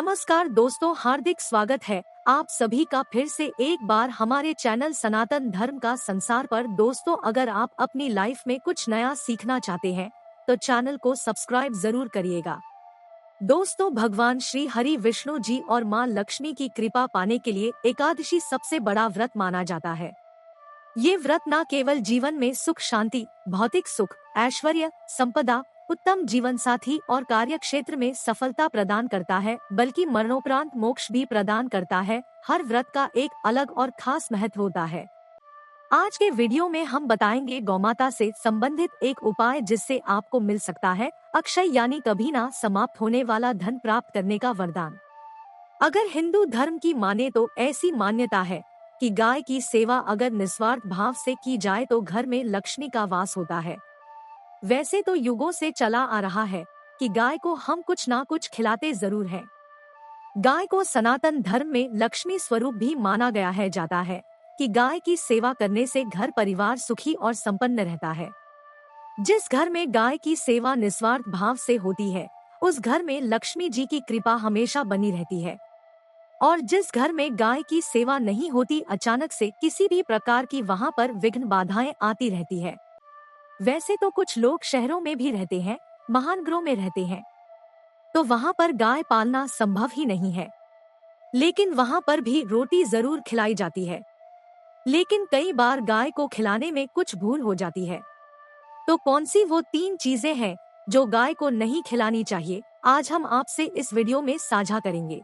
नमस्कार दोस्तों, हार्दिक स्वागत है आप सभी का फिर से एक बार हमारे चैनल सनातन धर्म का संसार पर। दोस्तों, अगर आप अपनी लाइफ में कुछ नया सीखना चाहते हैं तो चैनल को सब्सक्राइब जरूर करिएगा। दोस्तों, भगवान श्री हरि विष्णु जी और मां लक्ष्मी की कृपा पाने के लिए एकादशी सबसे बड़ा व्रत माना जाता है। ये व्रत न केवल जीवन में सुख शांति, भौतिक सुख, ऐश्वर्य, संपदा, उत्तम जीवन साथी और कार्य क्षेत्र में सफलता प्रदान करता है, बल्कि मरणोपरांत मोक्ष भी प्रदान करता है। हर व्रत का एक अलग और खास महत्व होता है। आज के वीडियो में हम बताएंगे गौमाता से संबंधित एक उपाय जिससे आपको मिल सकता है अक्षय यानी कभी ना समाप्त होने वाला धन प्राप्त करने का वरदान। अगर हिंदू धर्म की माने तो ऐसी मान्यता है कि गाय की सेवा अगर निस्वार्थ भाव से की जाए तो घर में लक्ष्मी का वास होता है। वैसे तो युगों से चला आ रहा है कि गाय को हम कुछ ना कुछ खिलाते जरूर हैं। गाय को सनातन धर्म में लक्ष्मी स्वरूप भी माना गया है। जाता है कि गाय की सेवा करने से घर परिवार सुखी और संपन्न रहता है। जिस घर में गाय की सेवा निस्वार्थ भाव से होती है उस घर में लक्ष्मी जी की कृपा हमेशा बनी रहती है। और जिस घर में गाय की सेवा नहीं होती, अचानक से किसी भी प्रकार की वहाँ पर विघ्न बाधाएं आती रहती है। वैसे तो कुछ लोग शहरों में भी रहते हैं, महानगरों में रहते हैं, तो वहाँ पर गाय पालना संभव ही नहीं है। लेकिन वहाँ पर भी रोटी जरूर खिलाई जाती है। लेकिन कई बार गाय को खिलाने में कुछ भूल हो जाती है। तो कौन सी वो 3 चीजें हैं जो गाय को नहीं खिलानी चाहिए, आज हम आपसे इस वीडियो में साझा करेंगे।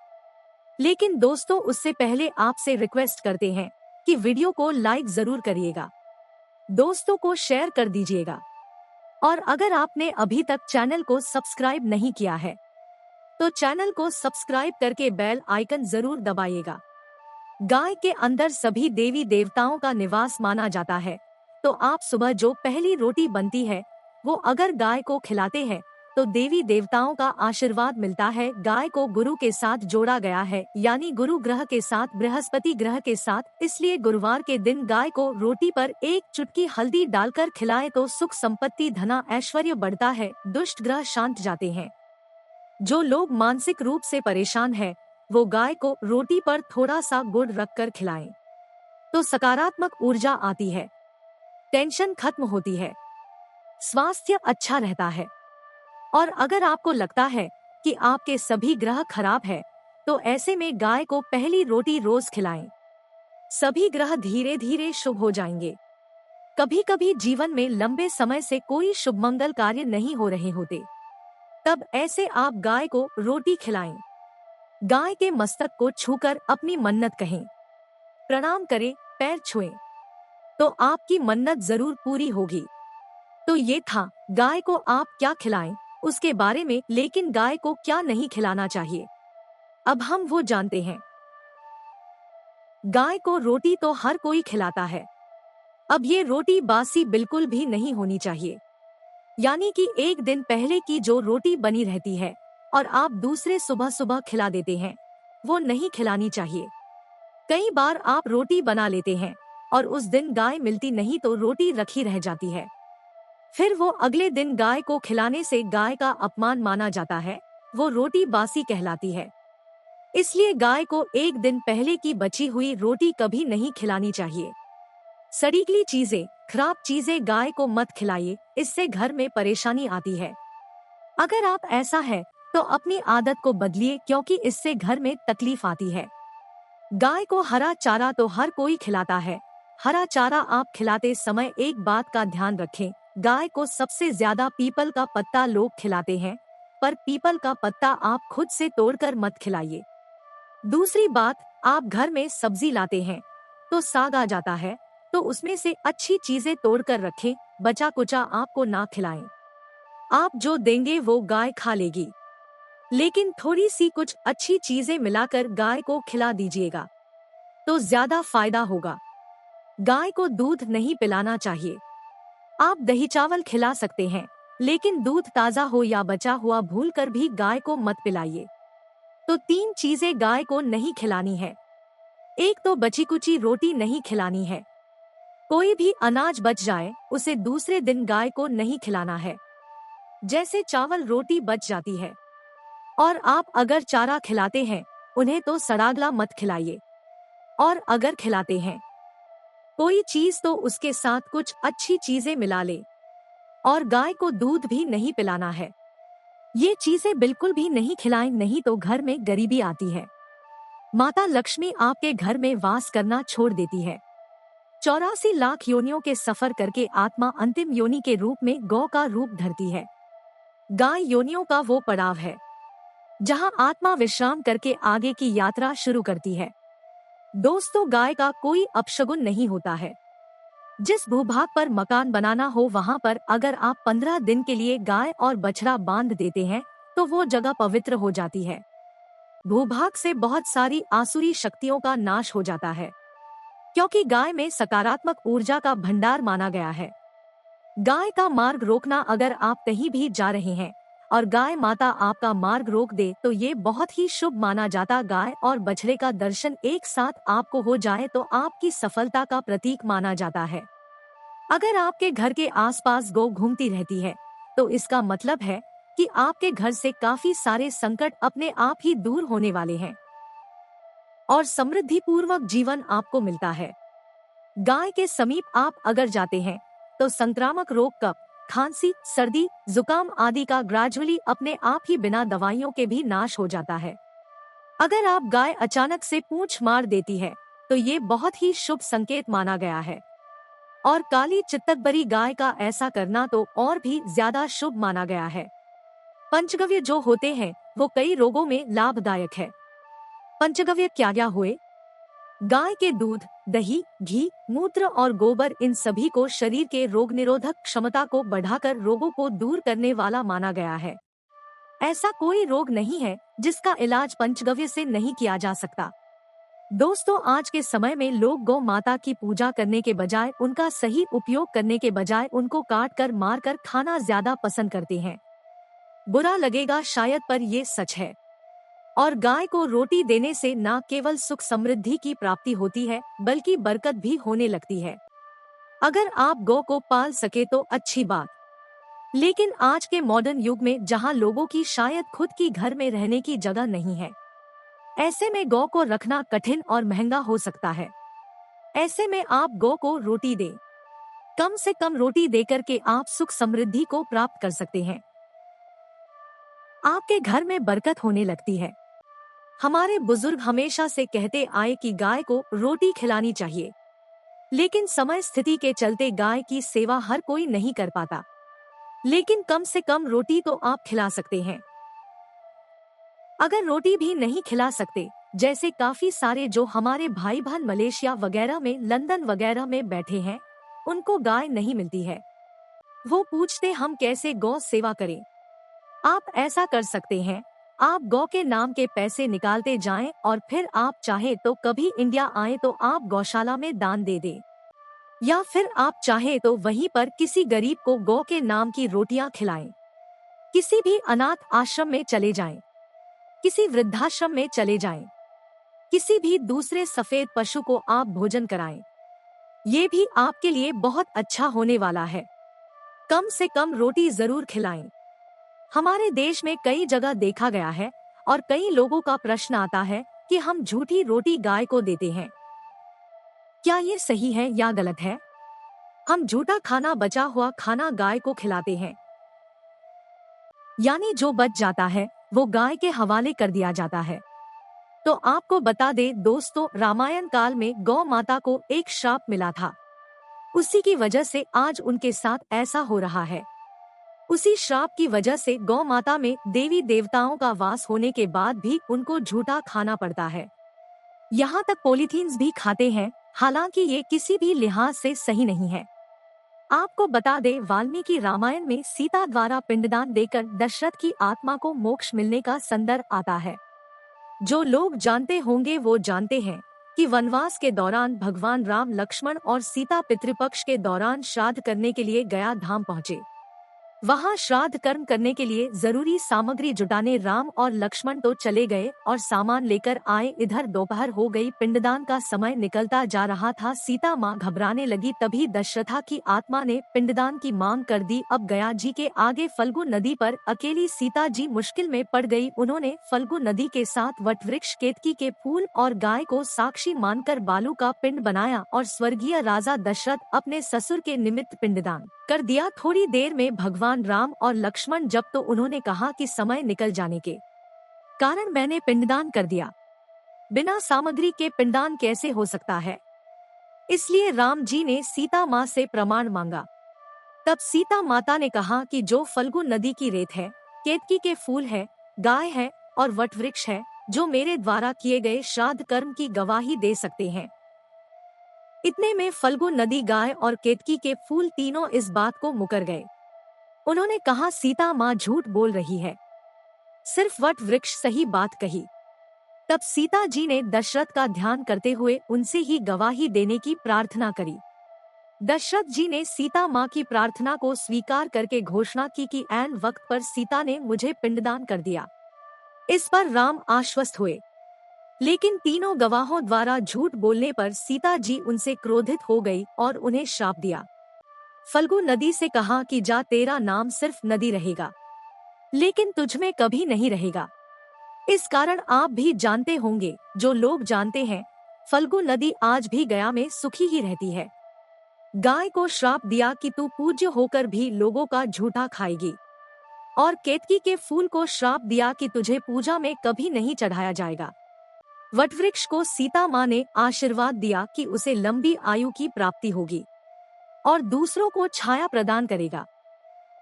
लेकिन दोस्तों, उससे पहले आपसे रिक्वेस्ट करते हैं कि वीडियो को लाइक जरूर करिएगा, दोस्तों को शेयर कर दीजिएगा, और अगर आपने अभी तक चैनल को सब्सक्राइब नहीं किया है तो चैनल को सब्सक्राइब करके बेल आइकन जरूर दबाइएगा। गाय के अंदर सभी देवी देवताओं का निवास माना जाता है, तो आप सुबह जो पहली रोटी बनती है वो अगर गाय को खिलाते हैं तो देवी देवताओं का आशीर्वाद मिलता है। गाय को गुरु के साथ जोड़ा गया है, यानी गुरु ग्रह के साथ, बृहस्पति ग्रह के साथ, इसलिए गुरुवार के दिन गाय को रोटी पर एक चुटकी हल्दी डालकर खिलाए तो सुख संपत्ति धना ऐश्वर्य बढ़ता है, दुष्ट ग्रह शांत जाते हैं। जो लोग मानसिक रूप से परेशान है वो गाय को रोटी पर थोड़ा सा गुड़ रखकर खिलाएं तो सकारात्मक ऊर्जा आती है, टेंशन खत्म होती है, स्वास्थ्य अच्छा रहता है। और अगर आपको लगता है कि आपके सभी ग्रह खराब है तो ऐसे में गाय को पहली रोटी रोज खिलाएं। सभी ग्रह धीरे धीरे शुभ हो जाएंगे। कभी कभी जीवन में लंबे समय से कोई शुभ मंगल कार्य नहीं हो रहे होते, तब ऐसे आप गाय को रोटी खिलाएं। गाय के मस्तक को छूकर अपनी मन्नत कहें, प्रणाम करें, पैर छुएं, तो आपकी मन्नत जरूर पूरी होगी। तो ये था गाय को आप क्या खिलाएं उसके बारे में, लेकिन गाय को क्या नहीं खिलाना चाहिए अब हम वो जानते हैं। गाय को रोटी तो हर कोई खिलाता है। अब ये रोटी बासी बिल्कुल भी नहीं होनी चाहिए, यानी कि एक दिन पहले की जो रोटी बनी रहती है और आप दूसरे सुबह सुबह खिला देते हैं, वो नहीं खिलानी चाहिए। कई बार आप रोटी बना लेते हैं और उस दिन गाय मिलती नहीं तो रोटी रखी रह जाती है, फिर वो अगले दिन गाय को खिलाने से गाय का अपमान माना जाता है, वो रोटी बासी कहलाती है। इसलिए गाय को एक दिन पहले की बची हुई रोटी कभी नहीं खिलानी चाहिए। सड़ीगली चीजें, खराब चीजें गाय को मत खिलाइए, इससे घर में परेशानी आती है। अगर आप ऐसा है तो अपनी आदत को बदलिए, क्योंकि इससे घर में तकलीफ आती है। गाय को हरा चारा तो हर कोई खिलाता है। हरा चारा आप खिलाते समय एक बात का ध्यान रखें, गाय को सबसे ज्यादा पीपल का पत्ता लोग खिलाते हैं, पर पीपल का पत्ता आप खुद से तोड़कर मत खिलाइए। दूसरी बात, आप घर में सब्जी लाते हैं तो साग आ जाता है तो उसमें से अच्छी चीजें तोड़कर रखें, बचा कुचा आपको ना खिलाएं। आप जो देंगे वो गाय खा लेगी, लेकिन थोड़ी सी कुछ अच्छी चीजें मिलाकर गाय को खिला दीजिएगा तो ज्यादा फायदा होगा। गाय को दूध नहीं पिलाना चाहिए। आप दही चावल खिला सकते हैं, लेकिन दूध ताजा हो या बचा हुआ भूलकर भी गाय को मत पिलाइए। तो 3 चीजें गाय को नहीं खिलानी है। एक तो बची कुची रोटी नहीं खिलानी है। कोई भी अनाज बच जाए उसे दूसरे दिन गाय को नहीं खिलाना है। जैसे चावल रोटी बच जाती है और आप अगर चारा खिलाते हैं उन्हें तो सड़ागला मत खिलाइए, और अगर खिलाते हैं कोई चीज तो उसके साथ कुछ अच्छी चीजें मिला ले। और गाय को दूध भी नहीं पिलाना है, ये चीजें बिल्कुल भी नहीं खिलाएं, नहीं तो घर में गरीबी आती है। माता लक्ष्मी आपके घर में वास करना छोड़ देती है। 84 लाख योनियों के सफर करके आत्मा अंतिम योनि के रूप में गौ का रूप धरती है। गाय योनियों का वो पड़ाव है जहां आत्मा विश्राम करके आगे की यात्रा शुरू करती है। दोस्तों, गाय का कोई अपशगुन नहीं होता है। जिस भूभाग पर मकान बनाना हो वहां पर अगर आप 15 दिन के लिए गाय और बछड़ा बांध देते हैं तो वो जगह पवित्र हो जाती है। भूभाग से बहुत सारी आसुरी शक्तियों का नाश हो जाता है, क्योंकि गाय में सकारात्मक ऊर्जा का भंडार माना गया है। गाय का मार्ग रोकना, अगर आप कहीं भी जा रहे हैं और गाय माता आपका मार्ग रोक दे तो ये बहुत ही शुभ माना जाता। गाय और बछड़े का दर्शन एक साथ आपको हो जाए तो आपकी सफलता का प्रतीक माना जाता है। अगर आपके घर के आसपास गौ घूमती रहती है तो इसका मतलब है कि आपके घर से काफी सारे संकट अपने आप ही दूर होने वाले हैं और समृद्धि पूर्वक जीवन आपको मिलता है। गाय के समीप आप अगर जाते हैं तो संक्रामक रोग, कफ, खांसी, सर्दी, जुकाम आदि का ग्रेजुअली अपने आप ही बिना दवाइयों के भी नाश हो जाता है। अगर आप गाय अचानक से पूंछ मार देती है तो ये बहुत ही शुभ संकेत माना गया है, और काली चित्तकबरी गाय का ऐसा करना तो और भी ज्यादा शुभ माना गया है। पंचगव्य जो होते हैं वो कई रोगों में लाभदायक है। पंचगव्य क्या क्या हुए? गाय के दूध, दही, घी, मूत्र और गोबर, इन सभी को शरीर के रोग निरोधक क्षमता को बढ़ाकर रोगों को दूर करने वाला माना गया है। ऐसा कोई रोग नहीं है जिसका इलाज पंचगव्य से नहीं किया जा सकता। दोस्तों, आज के समय में लोग गौ माता की पूजा करने के बजाय, उनका सही उपयोग करने के बजाय उनको काट कर मार कर खाना ज्यादा पसंद करते हैं। बुरा लगेगा शायद, पर ये सच है। और गाय को रोटी देने से न केवल सुख समृद्धि की प्राप्ति होती है बल्कि बरकत भी होने लगती है। अगर आप गौ को पाल सके तो अच्छी बात, लेकिन आज के मॉडर्न युग में जहां लोगों की शायद खुद की घर में रहने की जगह नहीं है, ऐसे में गौ को रखना कठिन और महंगा हो सकता है। ऐसे में आप गौ को रोटी दें। कम से कम रोटी देकर के आप सुख समृद्धि को प्राप्त कर सकते हैं। आपके घर में बरकत होने लगती है। हमारे बुजुर्ग हमेशा से कहते आए कि गाय को रोटी खिलानी चाहिए, लेकिन समय स्थिति के चलते गाय की सेवा हर कोई नहीं कर पाता। लेकिन कम से कम रोटी तो आप खिला सकते हैं। अगर रोटी भी नहीं खिला सकते, जैसे काफी सारे जो हमारे भाई बहन मलेशिया वगैरह में, लंदन वगैरह में बैठे हैं, उनको गाय नहीं मिलती है। वो पूछते हम कैसे गौ सेवा करें। आप ऐसा कर सकते हैं, आप गौ के नाम के पैसे निकालते जाएं और फिर आप चाहे तो कभी इंडिया आए तो आप गौशाला में दान दे दें, या फिर आप चाहे तो वहीं पर किसी गरीब को गौ के नाम की रोटियां खिलाएं। किसी भी अनाथ आश्रम में चले जाएं, किसी वृद्धाश्रम में चले जाएं, किसी भी दूसरे सफेद पशु को आप भोजन कराएं। ये भी आपके लिए बहुत अच्छा होने वाला है। कम से कम रोटी जरूर खिलाएं। हमारे देश में कई जगह देखा गया है और कई लोगों का प्रश्न आता है कि हम झूठी रोटी गाय को देते हैं, क्या ये सही है या गलत है? हम झूठा खाना, बचा हुआ खाना गाय को खिलाते हैं, यानी जो बच जाता है वो गाय के हवाले कर दिया जाता है। तो आपको बता दे दोस्तों, रामायण काल में गौ माता को एक श्राप मिला था। उसी की वजह से आज उनके साथ ऐसा हो रहा है। उसी श्राप की वजह से गौ माता में देवी देवताओं का वास होने के बाद भी उनको झूठा खाना पड़ता है। यहाँ तक पॉलीथीन्स भी खाते हैं, हालांकि ये किसी भी लिहाज से सही नहीं है। आपको बता दे, वाल्मीकि रामायण में सीता द्वारा पिंडदान देकर दशरथ की आत्मा को मोक्ष मिलने का संदर्भ आता है। जो लोग जानते होंगे वो जानते हैं कि वनवास के दौरान भगवान राम, लक्ष्मण और सीता पितृपक्ष के दौरान श्राद्ध करने के लिए गया धाम पहुँचे। वहाँ श्राद्ध कर्म करने के लिए जरूरी सामग्री जुटाने राम और लक्ष्मण तो चले गए और सामान लेकर आए। इधर दोपहर हो गई, पिंडदान का समय निकलता जा रहा था। सीता माँ घबराने लगी। तभी दशरथा की आत्मा ने पिंडदान की मांग कर दी। अब गया जी के आगे फल्गु नदी पर अकेली सीता जी मुश्किल में पड़ गई। उन्होंने फल्गु नदी के साथ वटवृक्ष, केतकी के फूल और गाय को साक्षी मानकर बालू का पिंड बनाया और स्वर्गीय राजा दशरथ अपने ससुर के निमित्त पिंडदान कर दिया। थोड़ी देर में भगवान राम और लक्ष्मण जब तो उन्होंने कहा कि समय निकल जाने के कारण मैंने पिंडदान कर दिया, बिना सामग्री के पिंडदान कैसे हो सकता है। इसलिए राम जी ने सीता माँ से प्रमाण मांगा। तब सीता माता ने कहा कि जो फल्गु नदी की रेत है, केतकी के फूल है, गाय है और वटवृक्ष है, जो मेरे द्वारा किए गए श्राद्ध कर्म की गवाही दे सकते हैं। इतने में फल्गु नदी, गाय और केतकी के फूल तीनों इस बात को मुकर गए। उन्होंने कहा, सीता माँ झूठ बोल रही है, सिर्फ वट वृक्ष सही बात कही। तब सीता जी ने दशरथ का ध्यान करते हुए उनसे ही गवाही देने की प्रार्थना करी। दशरथ जी ने सीता माँ की प्रार्थना को स्वीकार करके घोषणा की कि ऐन वक्त पर सीता ने मुझे पिंडदान कर दिया। इस पर राम आश्वस्त हुए, लेकिन तीनों गवाहों द्वारा झूठ बोलने पर सीता जी उनसे क्रोधित हो गई और उन्हें श्राप दिया। फल्गु नदी से कहा कि जा, तेरा नाम सिर्फ नदी रहेगा, लेकिन तुझमें कभी नहीं रहेगा। इस कारण आप भी जानते होंगे, जो लोग जानते हैं, फल्गु नदी आज भी गया में सुखी ही रहती है। गाय को श्राप दिया कि तू पूज्य होकर भी लोगों का झूठा खाएगी, और केतकी के फूल को श्राप दिया कि तुझे पूजा में कभी नहीं चढ़ाया जाएगा। वटवृक्ष को सीता माँ ने आशीर्वाद दिया कि उसे लंबी आयु की प्राप्ति होगी और दूसरों को छाया प्रदान करेगा,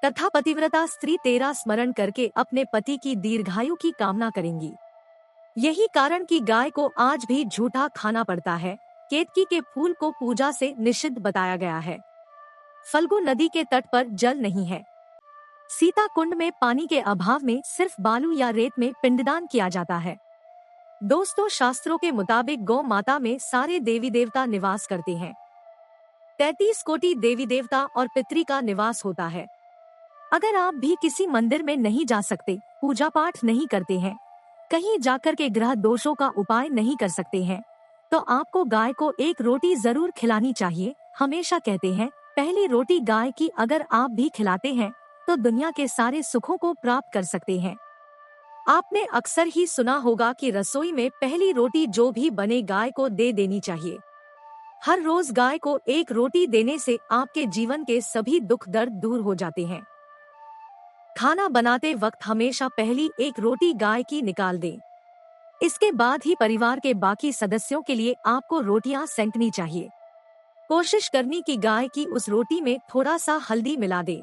तथा पतिव्रता स्त्री तेरा स्मरण करके अपने पति की दीर्घायु की कामना करेंगी। यही कारण कि गाय को आज भी झूठा खाना पड़ता है। केतकी के फूल को पूजा से निषिद्ध बताया गया है। फल्गु नदी के तट पर जल नहीं है। सीता कुंड में पानी के अभाव में सिर्फ बालू या रेत में पिंडदान किया जाता है। दोस्तों, शास्त्रों के मुताबिक गौ माता में सारे देवी देवता निवास करते हैं। 33 कोटि देवी देवता और पितरी का निवास होता है। अगर आप भी किसी मंदिर में नहीं जा सकते, पूजा पाठ नहीं करते हैं, कहीं जाकर के ग्रह दोषों का उपाय नहीं कर सकते हैं, तो आपको गाय को एक रोटी जरूर खिलानी चाहिए। हमेशा कहते हैं, पहली रोटी गाय की अगर आप भी खिलाते हैं तो दुनिया के सारे सुखों को प्राप्त कर सकते हैं। आपने अक्सर ही सुना होगा कि रसोई में पहली रोटी जो भी बने गाय को दे देनी चाहिए। हर रोज गाय को एक रोटी देने से आपके जीवन के सभी दुख दर्द दूर हो जाते हैं। खाना बनाते वक्त हमेशा पहली एक रोटी गाय की निकाल दें। इसके बाद ही परिवार के बाकी सदस्यों के लिए आपको रोटियां सेंकनी चाहिए। कोशिश करनी कि गाय की उस रोटी में थोड़ा सा हल्दी मिला दे।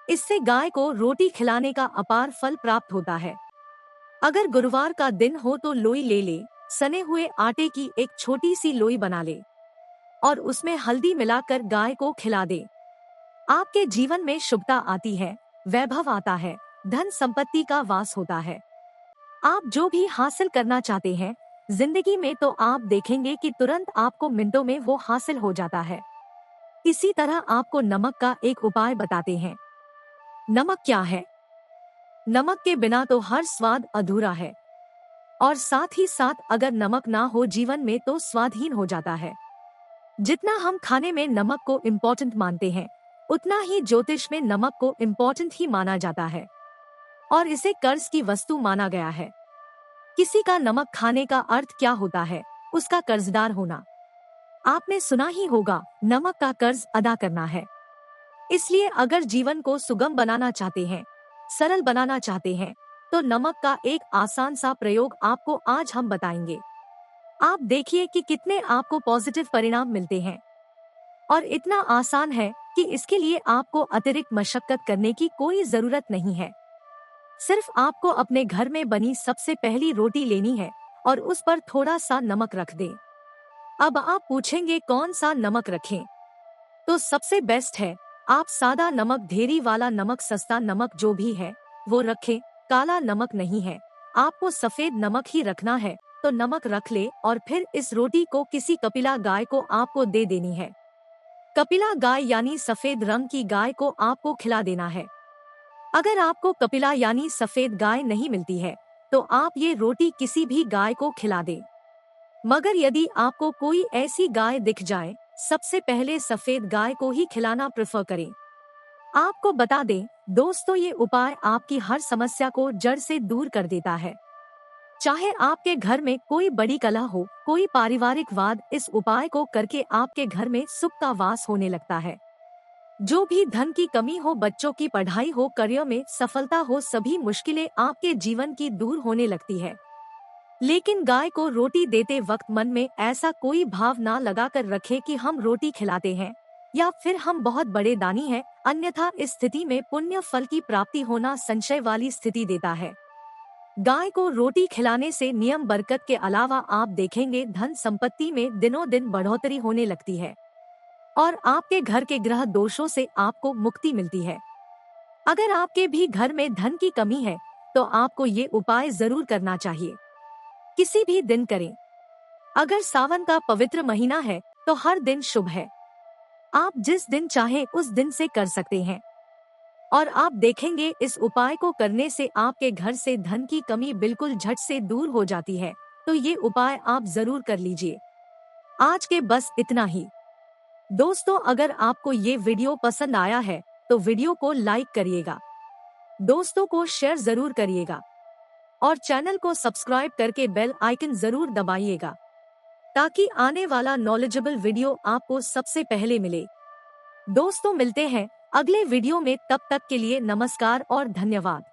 इससे गाय को रोटी खिलाने का अपार फल प्राप्त होता है। अगर गुरुवार का दिन हो तो लोई ले ले, सने हुए आटे की एक छोटी सी लोई बना ले और उसमें हल्दी मिलाकर गाय को खिला दे। आपके जीवन में शुभता आती है, वैभव आता है, धन संपत्ति का वास होता है। आप जो भी हासिल करना चाहते हैं जिंदगी में, तो आप देखेंगे कि तुरंत आपको मिनटों में वो हासिल हो जाता है। इसी तरह आपको नमक का एक उपाय बताते हैं। नमक क्या है? नमक के बिना तो हर स्वाद अधूरा है, और साथ ही साथ अगर नमक ना हो जीवन में तो स्वादहीन हो जाता है। जितना हम खाने में नमक को इम्पोर्टेंट मानते हैं, उतना ही ज्योतिष में नमक को इम्पोर्टेंट ही माना जाता है और इसे कर्ज की वस्तु माना गया है। किसी का नमक खाने का अर्थ क्या होता है? उसका कर्जदार होना। आपने सुना ही होगा, नमक का कर्ज अदा करना है। इसलिए अगर जीवन को सुगम बनाना चाहते हैं, सरल बनाना चाहते हैं, तो नमक का एक आसान सा प्रयोग आपको आज हम बताएंगे। आप देखिए कि कितने आपको पॉजिटिव परिणाम मिलते हैं, और इतना आसान है कि इसके लिए आपको अतिरिक्त मशक्कत करने की कोई जरूरत नहीं है। सिर्फ आपको अपने घर में बनी सबसे पहली रोटी लेनी है और उस पर थोड़ा सा नमक रख दें। अब आप पूछेंगे कौन सा नमक रखें? तो सबसे बेस्ट है आप सादा नमक, ढेरी वाला नमक, सस्ता नमक जो भी है वो रखें। काला नमक नहीं है, आपको सफेद नमक ही रखना है तो नमक रख ले और फिर इस रोटी को किसी कपिला गाय को आपको दे देनी है। कपिला गाय यानी सफेद रंग की गाय को आपको खिला देना है। अगर आपको कपिला यानी सफेद गाय नहीं मिलती है तो आप ये रोटी किसी भी गाय को खिला दें। मगर यदि आपको कोई ऐसी गाय दिख जाए, सबसे पहले सफेद गाय को ही खिलाना प्रेफर करें। आपको बता दें दोस्तों, ये उपाय आपकी हर समस्या को जड़ से दूर कर देता है। चाहे आपके घर में कोई बड़ी कलह हो, कोई पारिवारिक वाद, इस उपाय को करके आपके घर में सुख का वास होने लगता है। जो भी धन की कमी हो, बच्चों की पढ़ाई हो, करियर में सफलता हो, सभी मुश्किलें आपके जीवन की दूर होने लगती है। लेकिन गाय को रोटी देते वक्त मन में ऐसा कोई भाव ना लगाकर रखें कि हम रोटी खिलाते हैं या फिर हम बहुत बड़े दानी हैं, अन्यथा इस स्थिति में पुण्य फल की प्राप्ति होना संशय वाली स्थिति देता है। गाय को रोटी खिलाने से नियम बरकत के अलावा आप देखेंगे धन संपत्ति में दिनों दिन बढ़ोतरी होने लगती है और आपके घर के ग्रह दोषों से आपको मुक्ति मिलती है। अगर आपके भी घर में धन की कमी है तो आपको ये उपाय जरूर करना चाहिए, किसी भी दिन करें। अगर सावन का पवित्र महीना है तो हर दिन शुभ है, आप जिस दिन चाहे उस दिन से कर सकते हैं और आप देखेंगे इस उपाय को करने से आपके घर से धन की कमी बिल्कुल झट से दूर हो जाती है। तो ये उपाय आप जरूर कर लीजिए। आज के बस इतना ही। दोस्तों, अगर आपको ये वीडियो पसंद आया है तो वीडियो को लाइक करिएगा, दोस्तों को शेयर जरूर करिएगा और चैनल को सब्सक्राइब करके बेल आइकन जरूर दबाइएगा ताकि आने वाला नॉलेजेबल वीडियो आपको सबसे पहले मिले। दोस्तों, मिलते हैं अगले वीडियो में, तब तक के लिए नमस्कार और धन्यवाद।